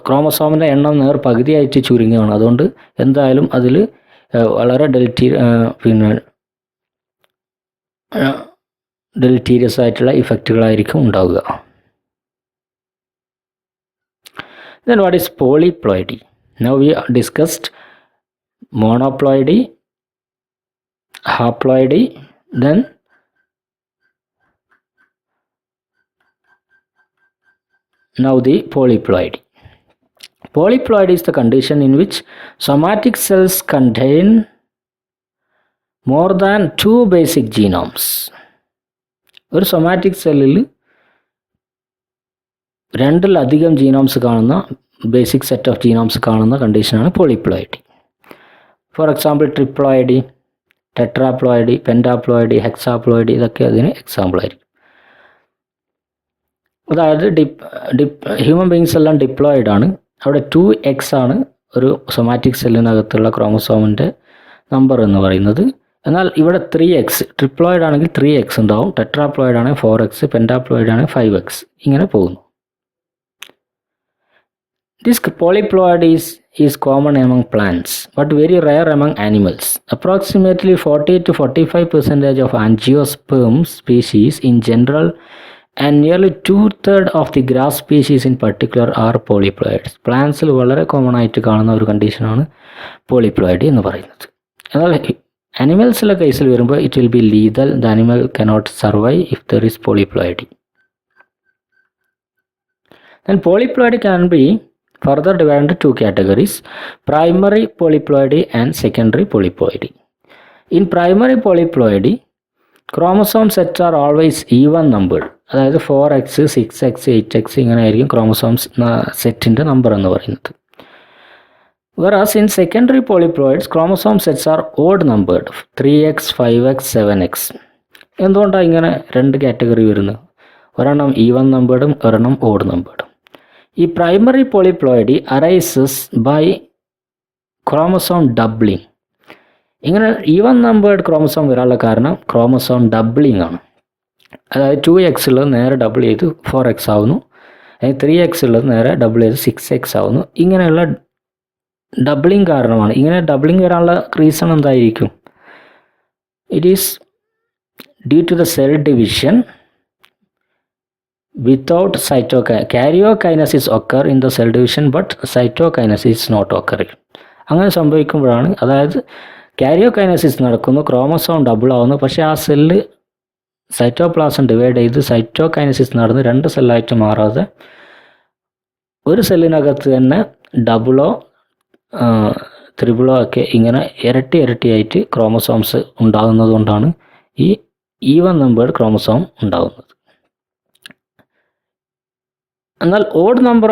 A: ക്രോമസോമിൻ്റെ എണ്ണം പകുതിയായിട്ട് ചുരുങ്ങുകയാണ്. അതുകൊണ്ട് എന്തായാലും അതിൽ വളരെ ഡെലിറ്റീരിയസ് ആയിട്ടുള്ള ഇഫക്റ്റുകളായിരിക്കും ഉണ്ടാവുക. Then what is polyploidy? Now we discussed monoploidy, haploidy, then now the polyploidy. Polyploidy is the condition in which somatic cells contain more than 2 basic genomes. ഒരു സൊമാറ്റിക് സെല്ലിൽ രണ്ടിലധികം ജീനോംസ് കാണുന്ന, ബേസിക് സെറ്റ് ഓഫ് ജീനോംസ് കാണുന്ന കണ്ടീഷനാണ് polyploidy. For example ട്രിപ്ലോയിഡി, ടെട്രാപ്ലോയിഡി, പെൻറ്റാപ്ലോയിഡി, ഹെക്സാപ്ലോയിഡി, ഇതൊക്കെ അതിന് എക്സാമ്പിളായിരിക്കും. അതായത് human beings എല്ലാം diploid ആണ്. അവിടെ 2x ആണ് ഒരു സൊമാറ്റിക് സെല്ലിനകത്തുള്ള ക്രോമസോമിൻ്റെ നമ്പർ എന്ന് പറയുന്നത്. എന്നാൽ ഇവിടെ 3x, ട്രിപ്ലോയിഡ് ആണെങ്കിൽ 3x ഉണ്ടാവും, ടെട്രാപ്ലോയിഡ് ആണെങ്കിൽ 4x, പെൻറ്റാപ്ലോയിഡ് ആണെങ്കിൽ 5x, ഇങ്ങനെ പോകുന്നു. This polyploidy is common among plants but very rare among animals. Approximately 40 to 45% of angiosperm species in general and nearly 2/3 of the grass species in particular are polyploids. പ്ലാന്റ്സിൽ വളരെ common ആയിട്ട് കാണുന്ന ഒരു കണ്ടീഷനാണ് polyploidy എന്ന് പറയുന്നത്. എന്നാൽ അനിമൽസിലെ കേസിൽ വരുമ്പോൾ it will be lethal. The animal cannot survive if there is polyploidy. Then polyploidy can be further divided into 2 categories: primary polyploidy and secondary polyploidy. In primary polyploidy, chromosome sets are always even numbered. അതായത് 4x, 6x, 8x ഇങ്ങനെ ആയിരിക്കും chromosomes സെറ്റിൻ്റെ number എന്ന് പറയുന്നത്. Whereas in secondary polyploids, chromosome sets are odd numbered, 3x, 5x, 7x. എന്തുകൊണ്ടാണ് ഇങ്ങനെ രണ്ട് category വരുന്നത്? ഒരെണ്ണം ഈവൻ നമ്പേർഡും ഒരെണ്ണം ഓഡ് നമ്പേർഡും. ഈ primary polyploidy arises by chromosome doubling. ഇങ്ങനെ ഈവൻ നമ്പേർഡ് ക്രോമസോം വരാനുള്ള കാരണം ക്രോമസോം ഡബ്ലിംഗ് ആണ്. അതായത് 2x ഉള്ളത് നേരെ ഡബിൾ ചെയ്ത് 4x ആവുന്നു, 3x ഉള്ളത് നേരെ ഡബിൾ ചെയ്ത് 6x ആവുന്നു. ഇങ്ങനെയുള്ള ഡബ്ലിംഗ് കാരണമാണ്. ഇങ്ങനെ ഡബ്ലിംഗ് വരാനുള്ള റീസൺ എന്തായിരിക്കും? It is due to the cell division without karyokinesis occur in the cell division but cytokinesis is not occurring. അങ്ങനെ സംഭവിക്കുമ്പോഴാണ്, അതായത് കാരിയോകൈനസിസ് നടക്കുന്നു, ക്രോമസോം ഡബിൾ ആവുന്നു, പക്ഷേ ആ സെല്ല് സൈറ്റോപ്ലാസം ഡിവൈഡ് ചെയ്ത് സൈറ്റോകൈനസിസ് നടന്ന് 2 സെല്ലായിട്ട് മാറാതെ ഒരു സെല്ലിനകത്ത് തന്നെ ഡബിളോ ത്രിബിളോ ഒക്കെ ഇങ്ങനെ ഇരട്ടിയായിട്ട് ക്രോമസോംസ് ഉണ്ടാകുന്നത് കൊണ്ടാണ് ഈ ഈവൻ നമ്പേർഡ് ക്രോമസോം ഉണ്ടാകുന്നത്. എന്നാൽ odd number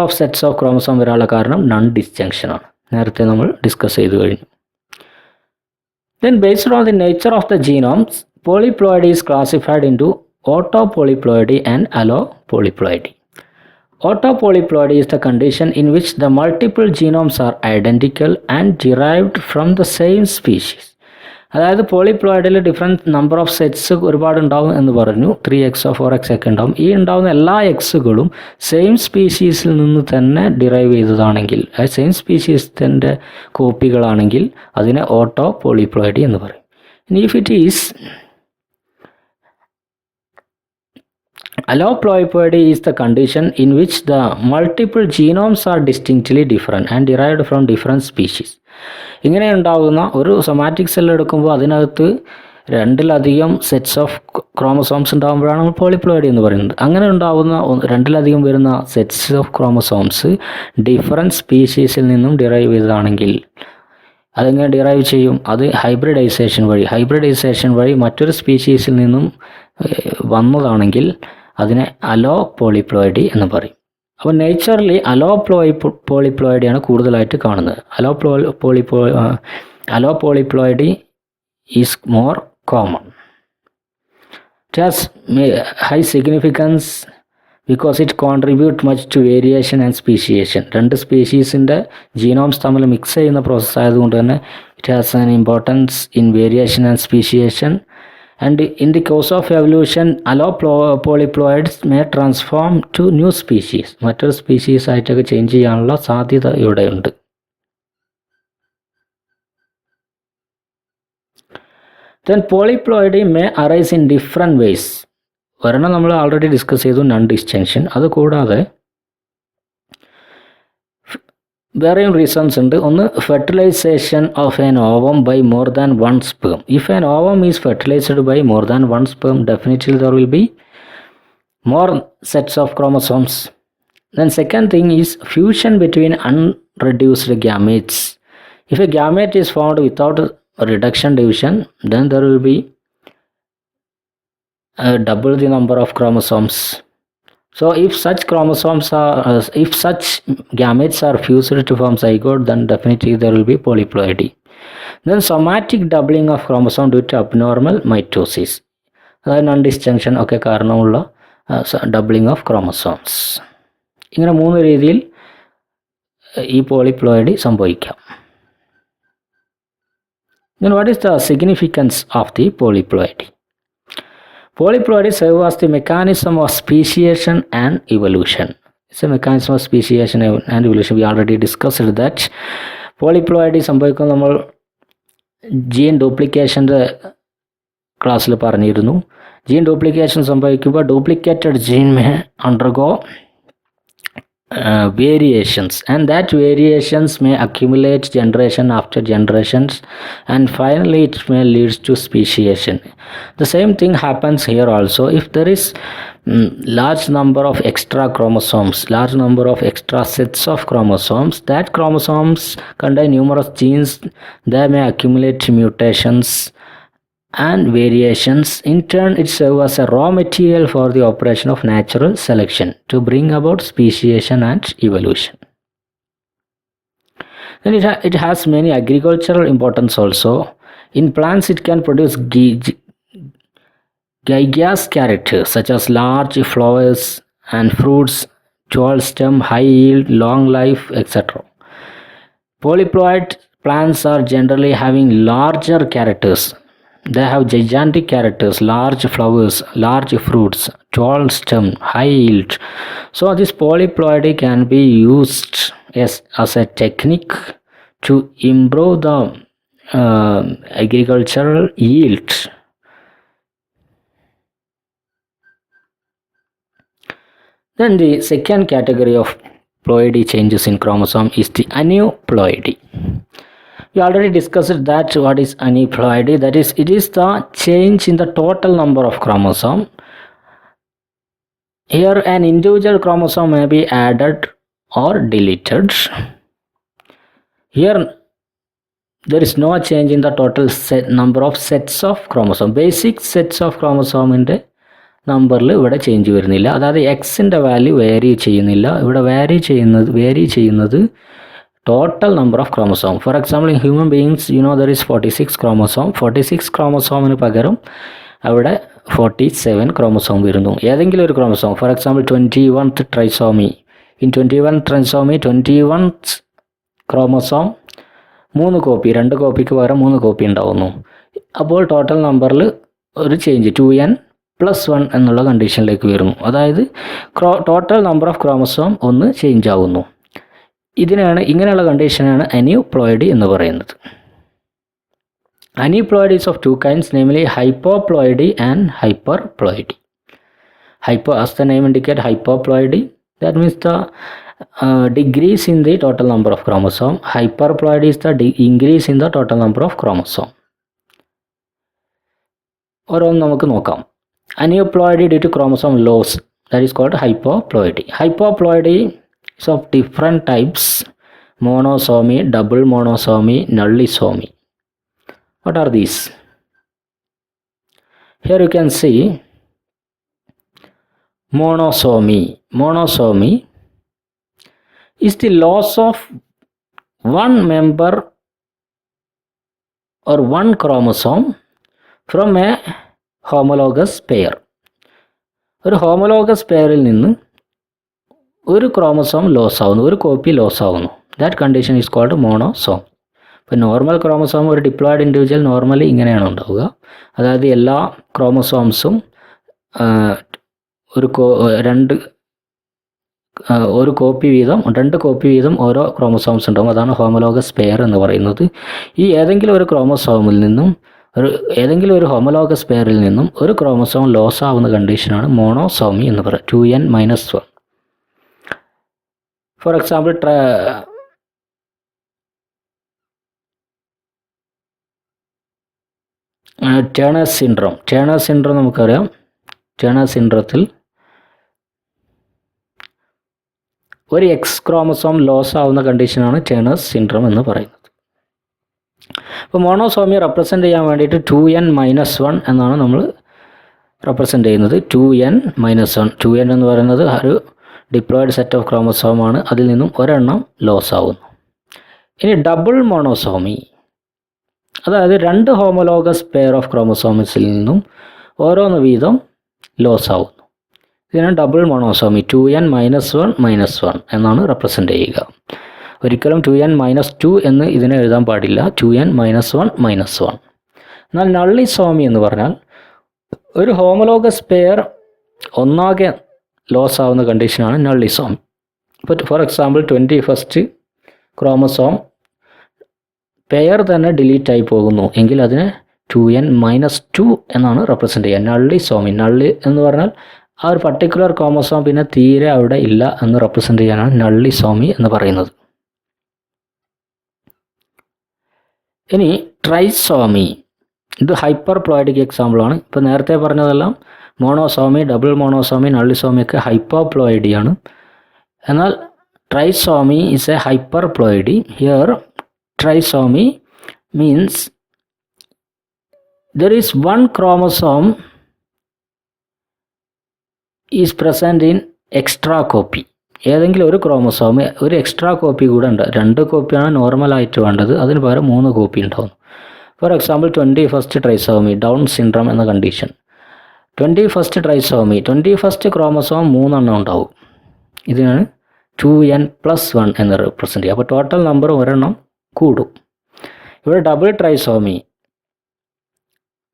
A: of sets of chromosome വരാനുള്ള കാരണം നൺ ഡിസ്ജങ്ഷൻ ആണ്. നേരത്തെ നമ്മൾ ഡിസ്കസ് ചെയ്തു കഴിഞ്ഞു. Then based on the nature of the genomes, polyploidy is classified into autopolyploidy and allopolyploidy. Autopolyploidy is the condition in which the multiple genomes are identical and derived from the same species. അതായത് പോളിപ്ലോയിഡിൽ different number of sets ഒരുപാടുണ്ടാവും എന്ന് പറഞ്ഞു. 3x 4x ഒക്കെ ഉണ്ടാവും. ഈ ഉണ്ടാവുന്ന എല്ലാ എക്സുകളും same സ്പീഷീസിൽ നിന്ന് തന്നെ ഡിറൈവ് ചെയ്തതാണെങ്കിൽ, സെയിം സ്പീഷീസിൻ്റെ കോപ്പികളാണെങ്കിൽ അതിനെ ഓട്ടോ പോളിപ്ലോയിഡി എന്ന് പറയും. ഇനി if it is alloploidy is the condition in which the multiple genomes are distinctly different and derived from different species. ഇങ്ങനെ ഉണ്ടാകുന്ന ഒരു സൊമാറ്റിക് സെൽ എടുക്കുമ്പോൾ അതിനകത്ത് രണ്ടിലധികം സെറ്റ്സ് ഓഫ് ക്രോമസോംസ് ഉണ്ടാകുമ്പോഴാണ് നമ്മൾ പോളിപ്ലോയിഡി എന്ന് പറയുന്നത്. അങ്ങനെ ഉണ്ടാകുന്ന രണ്ടിലധികം വരുന്ന സെറ്റ്സ് ഓഫ് ക്രോമസോംസ് ഡിഫറൻറ്റ് സ്പീഷീസിൽ നിന്നും ഡിറൈവ് ചെയ്തതാണെങ്കിൽ അതെങ്ങനെ ഡിറൈവ് ചെയ്യും? അത് ഹൈബ്രിഡൈസേഷൻ വഴി മറ്റൊരു സ്പീഷീസിൽ നിന്നും വന്നതാണെങ്കിൽ അതിനെ പോളിപ്ലോയിഡി എന്ന് പറയും. അപ്പോൾ നേച്ചറിൽ പോളിപ്ലോയിഡിയാണ് കൂടുതലായിട്ട് കാണുന്നത്. Polyploidy is more common. It has high significance because it contribute much to variation and speciation. രണ്ട് സ്പീഷീസിൻ്റെ ജീനോംസ് തമ്മിൽ മിക്സ് ചെയ്യുന്ന പ്രോസസ്സ് ആയതുകൊണ്ട് തന്നെ it has an importance in variation and speciation. And in the course of evolution, polyploids may transform to new species. മറ്റൊരു species ആയിട്ടൊക്കെ change ചെയ്യാനുള്ള സാധ്യത ഇവിടെയുണ്ട്. Then polyploidy may arise in different ways. ഒരെണ്ണം നമ്മൾ ആൾറെഡി ഡിസ്കസ് ചെയ്തു, non disjunction. അതുകൂടാതെ വേറെയും റീസൺസ് ഉണ്ട്. ഒന്ന്, fertilisation of an ovum by more than one sperm. If an ovum is fertilised by more than one sperm, definitely there will be more sets of chromosomes. Then second thing is fusion between unreduced gametes. If a gamete is found without reduction division, then there will be double the number of chromosomes. So if such gametes are fused to form zygote, then definitely there will be polyploidy. Then somatic doubling of chromosome due to abnormal mitosis. അതായത് none disjunction ഒക്കെ കാരണമുള്ള doubling of chromosomes. ഇങ്ങനെ 3 രീതിയിൽ ഈ polyploidy സംഭവിക്കാം. Then what is the significance of the polyploidy? Polyploidy serves as the mechanism of speciation and evolution. It's a mechanism of speciation and evolution. We already discussed that. Polyploidy സംഭവിക്കുന്നത് നമ്മൾ gene ഡ്യൂപ്ലിക്കേഷൻ്റെ ക്ലാസ്സിൽ പറഞ്ഞിരുന്നു. Gene duplication സംഭവിക്കുമ്പോൾ duplicated gene may undergo variations, and that variations may accumulate generation after generations, and finally it may lead to speciation. The same thing happens here also. If there is large number of extra chromosomes, large number of extra sets of chromosomes, that chromosomes contain numerous genes. They may accumulate mutations and variations. In turn, it serves as a raw material for the operation of natural selection to bring about speciation and evolution. Then it has many agricultural importance also. In plants, it can produce gigas characters such as large flowers and fruits, tall stem, high yield, long life, etc. Polyploid plants are generally having larger characters. They have gigantic characters, large flowers, large fruits, tall stem, high yield. So this polyploidy can be used as a technique to improve the agricultural yield. Then the second category of ploidy changes in chromosome is the aneuploidy. We already discussed that what is aneuploidy. That is, it is the change in the total number of chromosome. Here an individual chromosome may be added or deleted. Here there is no change in the total number of sets of chromosome. Basic sets of chromosome inde നമ്പറിൽ ഇവിടെ change വരുന്നില്ല. അതായത് എക്സിൻ്റെ value vary ചെയ്യുന്നില്ല. ഇവിടെ vary ചെയ്യുന്നത് total number of chromosome. For example, in human beings, there is 46 chromosome. 46 chromosome പകരം അവിടെ 47 chromosome വരുന്നു. ഏതെങ്കിലും ഒരു chromosome, for example 21th trisomy. In 21th trisomy 21th chromosome 3 copy, 2 കോപ്പിക്ക് പകരം 3 കോപ്പി ഉണ്ടാവുന്നു. അപ്പോൾ ടോട്ടൽ നമ്പറിൽ ഒരു ചേഞ്ച് 2n+1 എന്നുള്ള കണ്ടീഷനിലേക്ക് വരുന്നു. അതായത് ടോട്ടൽ നമ്പർ ഓഫ് ക്രോമസോം ഒന്ന് ചേഞ്ച് ആവുന്നു. ഇങ്ങനെയുള്ള കണ്ടീഷനാണ് അന്യൂപ്ലോയിഡി എന്ന് പറയുന്നത്. Aneuploidy is of two kinds, namely hypoploidy and hyperploidy. As the name indicates, hypoploidy, that means the decrease in the total number of chromosome. Hyperploidy is the increase in the total number of chromosome. ഓരോന്ന് നമുക്ക് നോക്കാം. Aneuploidy due to chromosome loss, that is called hypoploidy. Hypoploidy is of different types: monosomy, double monosomy, nullisomy. What are these? Here you can see monosomy. Monosomy is the loss of one member or one chromosome from a homologous pair. ഒരു homologous പെയറിൽ നിന്ന് ഒരു chromosome loss ആവുന്നു, ഒരു copy loss ആവുന്നു. That condition is called monosome. ഇപ്പോൾ normal chromosome ഒരു diploid individual normally ഇങ്ങനെയാണ് ഉണ്ടാവുക. അതായത് എല്ലാ ക്രോമസോംസും രണ്ട് കോപ്പി വീതം ഓരോ ക്രോമസോംസ് ഉണ്ടാവും. അതാണ് ഹോമോലോഗസ് പെയർ എന്ന് പറയുന്നത്. ഈ ഏതെങ്കിലും ഒരു ഹോമോലോഗസ് പെയറിൽ നിന്നും ഒരു ക്രോമസോം ലോസ് ആവുന്ന കണ്ടീഷനാണ് മോണോസോമി എന്ന് പറയുന്നത്. 2n-1. For example turners syndrome നമുക്കറിയാം. ടേണേഴ്സ് സിൻഡ്രത്തിൽ ഒരു എക്സ് ക്രോമസോം ലോസ് ആവുന്ന കണ്ടീഷനാണ് ടേണേഴ്സ് സിൻഡ്രോം എന്ന് പറയുന്നത്. അപ്പോൾ മോണോസോമി റെപ്രസെൻ്റ് ചെയ്യാൻ വേണ്ടിയിട്ട് 2n-1 എന്നാണ് നമ്മൾ റെപ്രസെൻ്റ് ചെയ്യുന്നത്. 2n-1. 2n എന്ന് പറയുന്നത് ഒരു ഡിപ്ലോയിഡ് സെറ്റ് ഓഫ് ക്രോമസോമാണ്. അതിൽ നിന്നും ഒരെണ്ണം ലോസ് ആവുന്നു. ഇനി ഡബിൾ മോണോസോമി, അതായത് രണ്ട് ഹോമോലോഗസ് പെയർ ഓഫ് ക്രോമസോംസിൽ നിന്നും ഓരോന്ന് വീതം ലോസ് ആവുന്നു. ഇതിനാണ് ഡബിൾ മോണോസോമി. 2n-1 എന്നാണ് റെപ്രസെൻ്റ് ചെയ്യുക. ഒരിക്കലും 2n-2 എന്ന് ഇതിനെ എഴുതാൻ പാടില്ല. 2n-1. എന്നാൽ നള്ളിസോമി എന്ന് പറഞ്ഞാൽ ഒരു ഹോമോലോഗസ് പെയർ ഒന്നാകെ ലോസ് ആവുന്ന കണ്ടീഷനാണ് നള്ളിസോമി. ഇപ്പോൾ four example 21st chromosome pair തന്നെ ഡിലീറ്റ് ആയി പോകുന്നു എങ്കിൽ അതിനെ 2n-2 എന്നാണ് റെപ്രസെൻ്റ് ചെയ്യുക. നള്ളിസോമി. നള്ളി എന്ന് പറഞ്ഞാൽ ആ ഒരു പർട്ടിക്കുലർ ക്രോമസോം പിന്നെ തീരെ അവിടെ ഇല്ല എന്ന് റെപ്രസെൻ്റ് ചെയ്യാനാണ് നള്ളിസോമി എന്ന് പറയുന്നത്. ഇനി ട്രൈസോമി, ഇത് ഹൈപ്പർപ്ലോയിഡിക് എക്സാമ്പിളാണ്. ഇപ്പോൾ നേരത്തെ പറഞ്ഞതെല്ലാം മോണോസോമി, ഡബിൾ മോണോസോമി, നള്ളിസോമി ഒക്കെ ഹൈപ്പോപ്ലോയിഡിയാണ്. എന്നാൽ trisomy is a hyperploidy. Here trisomy means there is one chromosome is present in extra copy. ഏതെങ്കിലും ഒരു ക്രോമസോം ഒരു എക്സ്ട്രാ കോപ്പി കൂടെ ഉണ്ട്. 2 കോപ്പിയാണ് നോർമലായിട്ട് വേണ്ടത്, അതിന് പകരം 3 കോപ്പി ഉണ്ടാവും. For example 21st trisomy, Down syndrome എന്ന condition. 21st trisomy, 21st chromosome 3 എണ്ണം ഉണ്ടാവും. ഇതിനാണ് 2n+1 എന്ന് റെപ്രസെൻ്റ് ചെയ്യുക. അപ്പോൾ ടോട്ടൽ നമ്പർ ഒരെണ്ണം കൂടും. ഇവിടെ ഡബിൾ ട്രൈസോമി,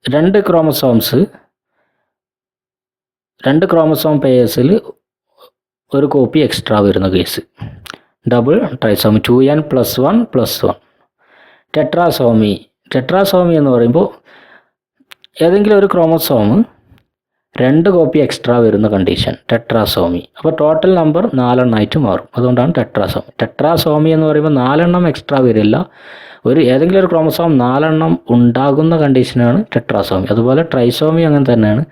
A: 2 ക്രോമസോം പെയേഴ്സിൽ ഒരു കോപ്പി എക്സ്ട്രാ വരുന്ന കേസ്. Double trisomy 2n+1+1. ടെട്രാസോമി എന്ന് പറയുമ്പോൾ ഏതെങ്കിലും ഒരു ക്രോമസോം 2 കോപ്പി എക്സ്ട്രാ വരുന്ന കണ്ടീഷൻ ടെട്രാസോമി. അപ്പോൾ ടോട്ടൽ നമ്പർ 4 എണ്ണമായിട്ട് മാറും. അതുകൊണ്ടാണ് ടെട്രാസോമി. ടെട്രാസോമി എന്ന് പറയുമ്പോൾ 4 എണ്ണം എക്സ്ട്രാ വരില്ല. ഏതെങ്കിലും ഒരു ക്രോമസോം 4 എണ്ണം ഉണ്ടാകുന്ന കണ്ടീഷനാണ് ടെട്രാസോമി. അതുപോലെ ട്രൈസോമി അങ്ങനെ തന്നെയാണ്.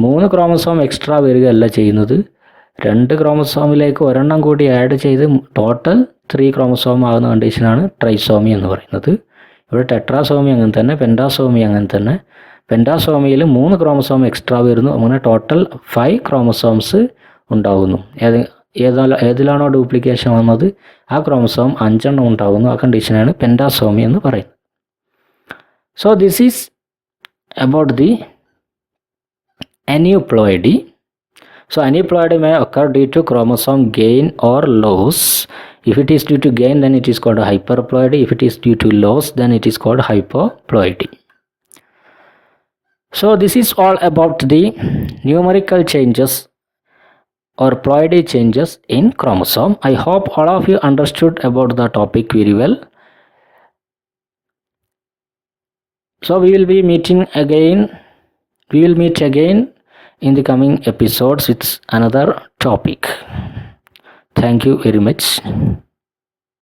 A: 3 ക്രോമസോം എക്സ്ട്രാ വരികയല്ല ചെയ്യുന്നത്, 2 ക്രോമസോമിലേക്ക് ഒരെണ്ണം കൂടി ആഡ് ചെയ്ത് ടോട്ടൽ 3 ക്രോമസോം ആകുന്ന കണ്ടീഷനാണ് ട്രൈസോമി എന്ന് പറയുന്നത്. ഇവിടെ ടെട്രാസോമി അങ്ങനെ തന്നെ, പെൻറ്റാസോമി അങ്ങനെ തന്നെ. പെൻറ്റാസോമിയിൽ 3 ക്രോമസോം എക്സ്ട്രാ വരുന്നു. അങ്ങനെ ടോട്ടൽ 5 ക്രോമസോംസ് ഉണ്ടാകുന്നു. ഏതിലാണോ ഡ്യൂപ്ലിക്കേഷൻ വന്നത് ആ ക്രോമസോം 5 എണ്ണം ഉണ്ടാകുന്നു. ആ കണ്ടീഷനാണ് പെൻറ്റാസോമി എന്ന് പറയുന്നത്. So this is about the aneuploidy. So aneuploidy may occur due to chromosome gain or loss. If it is due to gain, then it is called hyperploidy. If it is due to loss, then it is called hypoploidy. So this is all about the numerical changes or ploidy changes in chromosome. I hope all of you understood about the topic very well. So we will meet again in the coming episodes with another topic. Thank you very much.